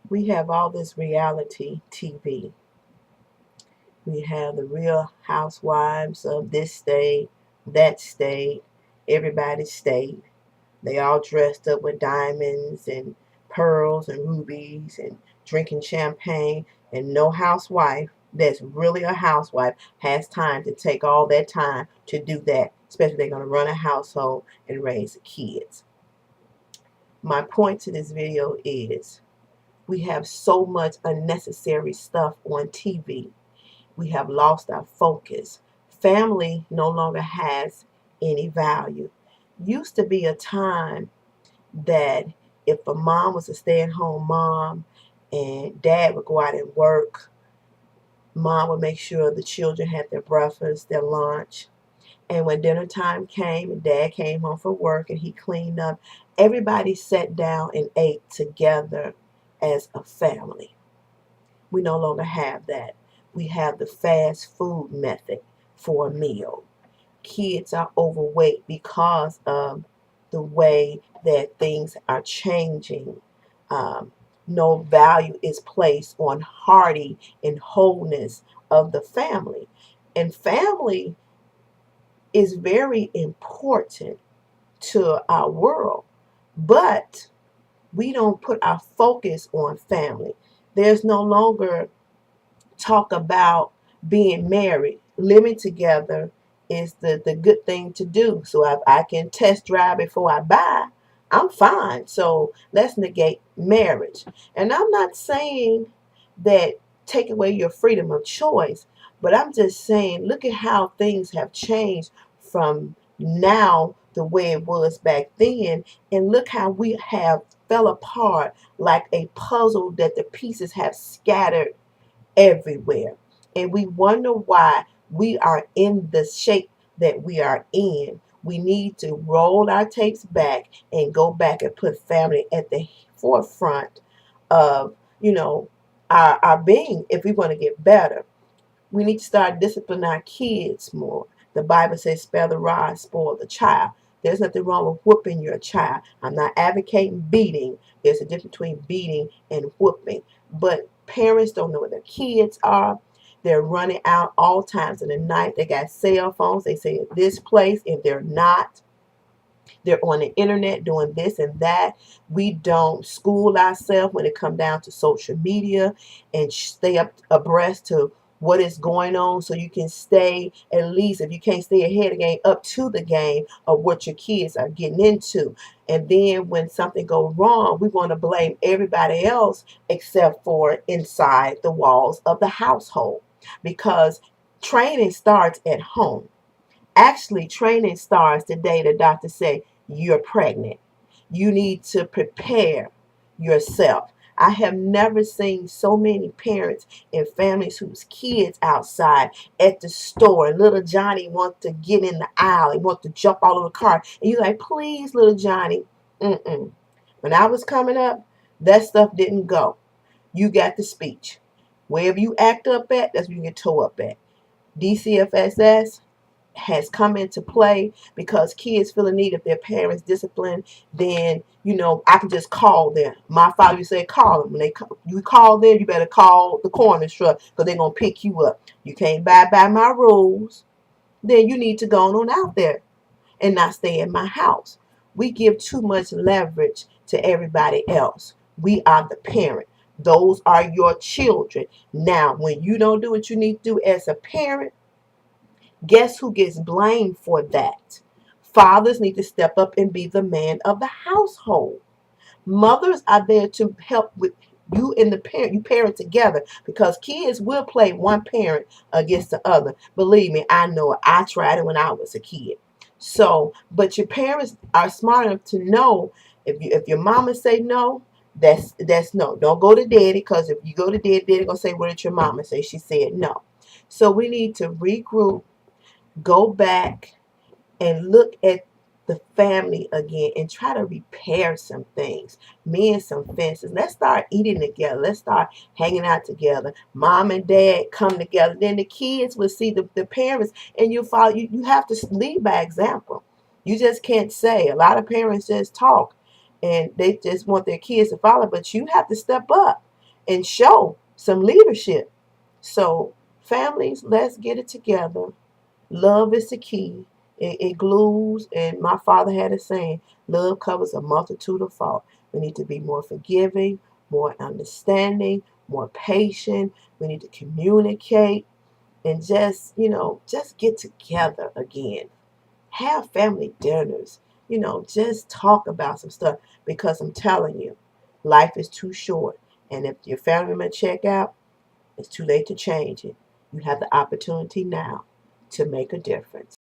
We have all this reality TV. We have the real housewives of this state, that state, everybody's state. They all dressed up with diamonds and pearls and rubies and drinking champagne. And no housewife that's really a housewife has time to take all that time to do that, especially if they're going to run a household and raise the kids. My point to this video is we have so much unnecessary stuff on TV. We have lost our focus. Family no longer has any value. Used to be a time that if a mom was a stay-at-home mom and dad would go out and work, mom would make sure the children had their breakfast, their lunch. And when dinner time came and dad came home from work and he cleaned up, everybody sat down and ate together as a family. We no longer have that. We have the fast food method for a meal. Kids are overweight because of the way that things are changing. Um, no value is placed on hearty and wholeness of the family. And family is very important to our world, but we don't put our focus on family. There's no longer talk about being married. Living together is the good thing to do. So if I can test drive before I buy, I'm fine. So let's negate marriage. And I'm not saying that take away your freedom of choice, but I'm just saying look at how things have changed from now the way it was back then, and look how we have fell apart like a puzzle that the pieces have scattered everywhere. And we wonder why we are in the shape that we are in. We need to roll our tapes back and go back and put family at the forefront of, our being if we want to get better. We need to start disciplining our kids more. The Bible says, spare the rod, spoil the child. There's nothing wrong with whooping your child. I'm not advocating beating. There's a difference between beating and whooping. But parents don't know where their kids are. They're running out all times of the night. They got cell phones. They say at this place, if they're not, they're on the internet doing this and that. We don't school ourselves when it comes down to social media and stay up abreast to what is going on, so you can stay, at least if you can't stay ahead of the game, up to the game of what your kids are getting into. And then when something goes wrong, we want to blame everybody else except for inside the walls of the household, because training starts at home. Actually, training starts the day the doctor say you're pregnant. You need to prepare yourself. I have never seen so many parents and families whose kids outside at the store. Little Johnny wants to get in the aisle. He wants to jump all over the car. And you're like, please, little Johnny. Mm-mm. When I was coming up, that stuff didn't go. You got the speech. Wherever you act up at, that's where you get towed up at. DCFSS has come into play because kids feel the need of their parents' discipline. Then I can just call them. My father used to say, call them. When you call them, you better call the coroner's truck because they're gonna pick you up. You can't abide by my rules. Then you need to go on out there and not stay in my house. We give too much leverage to everybody else. We are the parent. Those are your children. Now, when you don't do what you need to do as a parent, guess who gets blamed for that? Fathers need to step up and be the man of the household. Mothers are there to help with you and the parent. You parent together, because kids will play one parent against the other. Believe me, I know it. I tried it when I was a kid. So, but your parents are smart enough to know if your mama say no, that's no. Don't go to daddy, because if you go to daddy gonna say, what did your mama say? She said no. So we need to regroup, go back and look at the family again and try to repair some things, mend some fences. Let's start eating together. Let's start hanging out together. Mom and dad come together. Then the kids will see the parents, and you follow. You have to lead by example. You just can't say. A lot of parents just talk and they just want their kids to follow, but you have to step up. and show some leadership. So, families, let's get it together. Love is the key. It glues, and my father had a saying, love covers a multitude of fault. We need to be more forgiving, more understanding, more patient. We need to communicate and just, just get together again. Have family dinners. Just talk about some stuff because I'm telling you, life is too short. And if your family member check out, it's too late to change it. You have the opportunity now to make a difference.